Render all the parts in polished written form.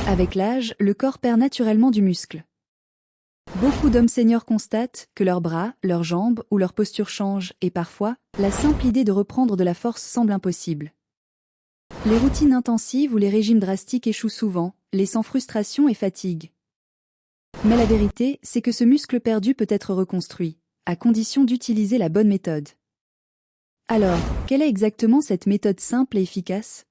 Avec l'âge, le corps perd naturellement du muscle. Beaucoup d'hommes seniors constatent que leurs bras, leurs jambes ou leur posture changent et parfois, la simple idée de reprendre de la force semble impossible. Les routines intensives ou les régimes drastiques échouent souvent, laissant frustration et fatigue. Mais la vérité, c'est que ce muscle perdu peut être reconstruit, à condition d'utiliser la bonne méthode. Alors, quelle est exactement cette méthode simple et efficace?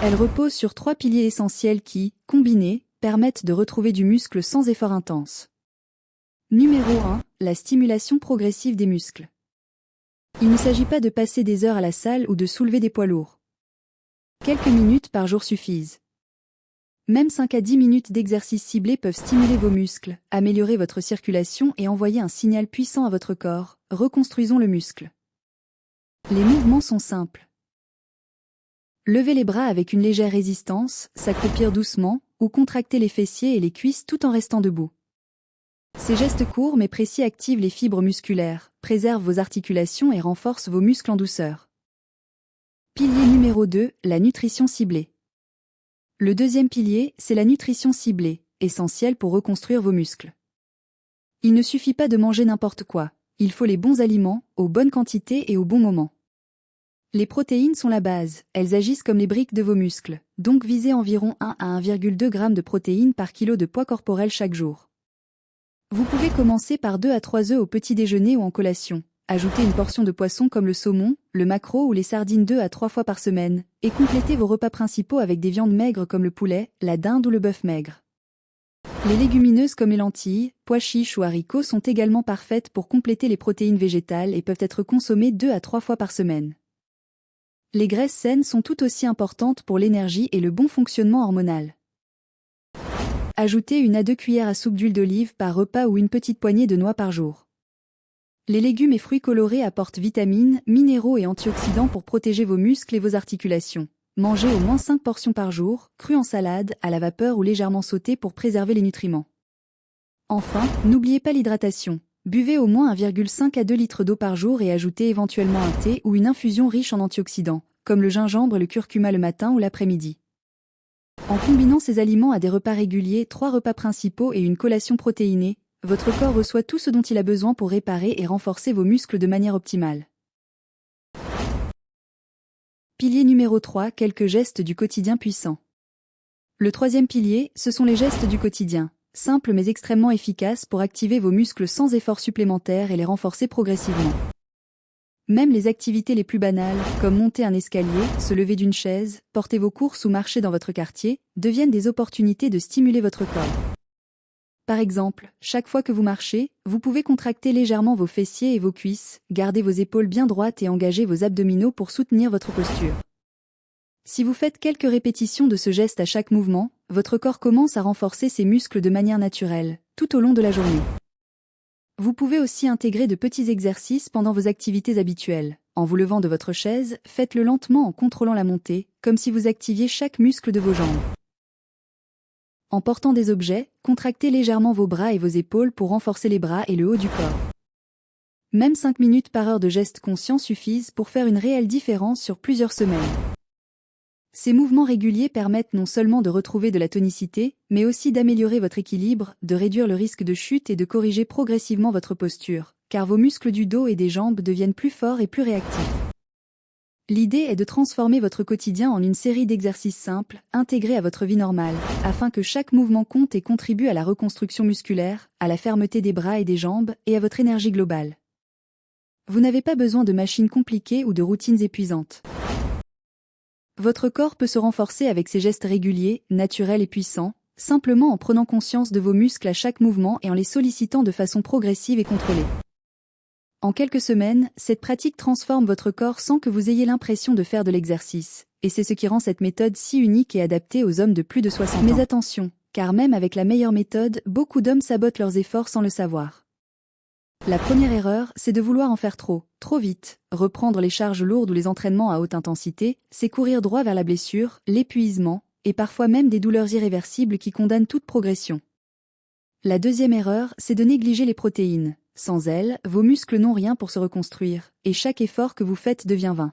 Elle repose sur 3 piliers essentiels qui, combinés, permettent de retrouver du muscle sans effort intense. Numéro 1, la stimulation progressive des muscles. Il ne s'agit pas de passer des heures à la salle ou de soulever des poids lourds. Quelques minutes par jour suffisent. Même 5 à 10 minutes d'exercice ciblé peuvent stimuler vos muscles, améliorer votre circulation et envoyer un signal puissant à votre corps. Reconstruisons le muscle. Les mouvements sont simples. Levez les bras avec une légère résistance, s'accroupir doucement, ou contracter les fessiers et les cuisses tout en restant debout. Ces gestes courts mais précis activent les fibres musculaires, préservent vos articulations et renforcent vos muscles en douceur. Pilier numéro 2, la nutrition ciblée. Le deuxième pilier, c'est la nutrition ciblée, essentielle pour reconstruire vos muscles. Il ne suffit pas de manger n'importe quoi, il faut les bons aliments, aux bonnes quantités et au bon moment. Les protéines sont la base, elles agissent comme les briques de vos muscles, donc visez environ 1 à 1,2 g de protéines par kilo de poids corporel chaque jour. Vous pouvez commencer par 2 à 3 œufs au petit déjeuner ou en collation, ajoutez une portion de poisson comme le saumon, le maquereau ou les sardines 2 à 3 fois par semaine, et complétez vos repas principaux avec des viandes maigres comme le poulet, la dinde ou le bœuf maigre. Les légumineuses comme les lentilles, pois chiches ou haricots sont également parfaites pour compléter les protéines végétales et peuvent être consommées 2 à 3 fois par semaine. Les graisses saines sont tout aussi importantes pour l'énergie et le bon fonctionnement hormonal. Ajoutez 1 à 2 cuillères à soupe d'huile d'olive par repas ou une petite poignée de noix par jour. Les légumes et fruits colorés apportent vitamines, minéraux et antioxydants pour protéger vos muscles et vos articulations. Mangez au moins 5 portions par jour, crues en salade, à la vapeur ou légèrement sautées pour préserver les nutriments. Enfin, n'oubliez pas l'hydratation. Buvez au moins 1,5 à 2 litres d'eau par jour et ajoutez éventuellement un thé ou une infusion riche en antioxydants, comme le gingembre et le curcuma le matin ou l'après-midi. En combinant ces aliments à des repas réguliers, 3 repas principaux et une collation protéinée, votre corps reçoit tout ce dont il a besoin pour réparer et renforcer vos muscles de manière optimale. Pilier numéro 3, quelques gestes du quotidien puissants. Le troisième pilier, ce sont les gestes du quotidien, simples mais extrêmement efficaces pour activer vos muscles sans effort supplémentaire et les renforcer progressivement. Même les activités les plus banales, comme monter un escalier, se lever d'une chaise, porter vos courses ou marcher dans votre quartier, deviennent des opportunités de stimuler votre corps. Par exemple, chaque fois que vous marchez, vous pouvez contracter légèrement vos fessiers et vos cuisses, garder vos épaules bien droites et engager vos abdominaux pour soutenir votre posture. Si vous faites quelques répétitions de ce geste à chaque mouvement, votre corps commence à renforcer ses muscles de manière naturelle, tout au long de la journée. Vous pouvez aussi intégrer de petits exercices pendant vos activités habituelles. En vous levant de votre chaise, faites-le lentement en contrôlant la montée, comme si vous activiez chaque muscle de vos jambes. En portant des objets, contractez légèrement vos bras et vos épaules pour renforcer les bras et le haut du corps. Même 5 minutes par heure de gestes conscients suffisent pour faire une réelle différence sur plusieurs semaines. Ces mouvements réguliers permettent non seulement de retrouver de la tonicité, mais aussi d'améliorer votre équilibre, de réduire le risque de chute et de corriger progressivement votre posture, car vos muscles du dos et des jambes deviennent plus forts et plus réactifs. L'idée est de transformer votre quotidien en une série d'exercices simples, intégrés à votre vie normale, afin que chaque mouvement compte et contribue à la reconstruction musculaire, à la fermeté des bras et des jambes, et à votre énergie globale. Vous n'avez pas besoin de machines compliquées ou de routines épuisantes. Votre corps peut se renforcer avec ces gestes réguliers, naturels et puissants, simplement en prenant conscience de vos muscles à chaque mouvement et en les sollicitant de façon progressive et contrôlée. En quelques semaines, cette pratique transforme votre corps sans que vous ayez l'impression de faire de l'exercice, et c'est ce qui rend cette méthode si unique et adaptée aux hommes de plus de 60 ans. Mais attention, car même avec la meilleure méthode, beaucoup d'hommes sabotent leurs efforts sans le savoir. La première erreur, c'est de vouloir en faire trop vite. Reprendre les charges lourdes ou les entraînements à haute intensité, c'est courir droit vers la blessure, l'épuisement, et parfois même des douleurs irréversibles qui condamnent toute progression. La deuxième erreur, c'est de négliger les protéines. Sans elles, vos muscles n'ont rien pour se reconstruire, et chaque effort que vous faites devient vain.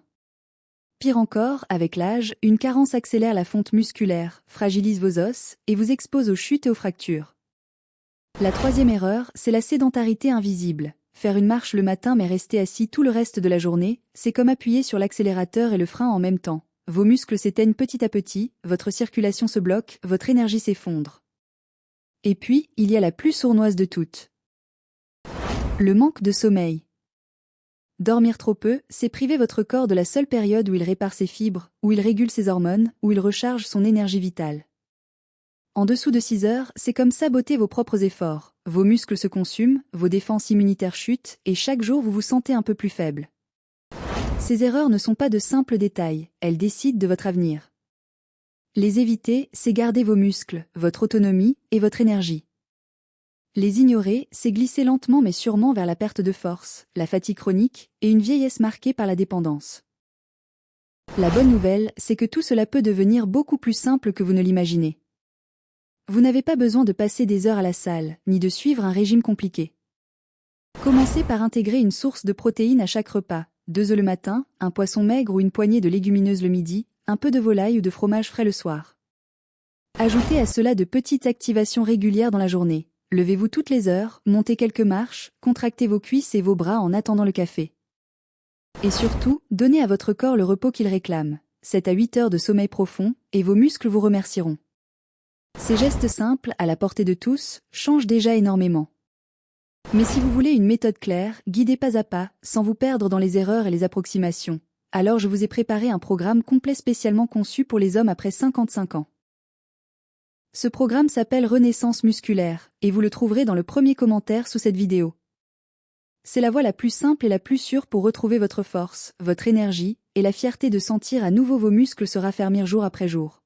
Pire encore, avec l'âge, une carence accélère la fonte musculaire, fragilise vos os et vous expose aux chutes et aux fractures. La troisième erreur, c'est la sédentarité invisible. Faire une marche le matin mais rester assis tout le reste de la journée, c'est comme appuyer sur l'accélérateur et le frein en même temps. Vos muscles s'éteignent petit à petit, votre circulation se bloque, votre énergie s'effondre. Et puis, il y a la plus sournoise de toutes. Le manque de sommeil. Dormir trop peu, c'est priver votre corps de la seule période où il répare ses fibres, où il régule ses hormones, où il recharge son énergie vitale. En dessous de 6 heures, c'est comme saboter vos propres efforts. Vos muscles se consument, vos défenses immunitaires chutent, et chaque jour vous vous sentez un peu plus faible. Ces erreurs ne sont pas de simples détails, elles décident de votre avenir. Les éviter, c'est garder vos muscles, votre autonomie et votre énergie. Les ignorer, c'est glisser lentement mais sûrement vers la perte de force, la fatigue chronique et une vieillesse marquée par la dépendance. La bonne nouvelle, c'est que tout cela peut devenir beaucoup plus simple que vous ne l'imaginez. Vous n'avez pas besoin de passer des heures à la salle, ni de suivre un régime compliqué. Commencez par intégrer une source de protéines à chaque repas, 2 œufs le matin, un poisson maigre ou une poignée de légumineuses le midi, un peu de volaille ou de fromage frais le soir. Ajoutez à cela de petites activations régulières dans la journée. Levez-vous toutes les heures, montez quelques marches, contractez vos cuisses et vos bras en attendant le café. Et surtout, donnez à votre corps le repos qu'il réclame. 7 à 8 heures de sommeil profond, et vos muscles vous remercieront. Ces gestes simples, à la portée de tous, changent déjà énormément. Mais si vous voulez une méthode claire, guidée pas à pas, sans vous perdre dans les erreurs et les approximations, alors je vous ai préparé un programme complet spécialement conçu pour les hommes après 55 ans. Ce programme s'appelle Renaissance musculaire, et vous le trouverez dans le premier commentaire sous cette vidéo. C'est la voie la plus simple et la plus sûre pour retrouver votre force, votre énergie, et la fierté de sentir à nouveau vos muscles se raffermir jour après jour.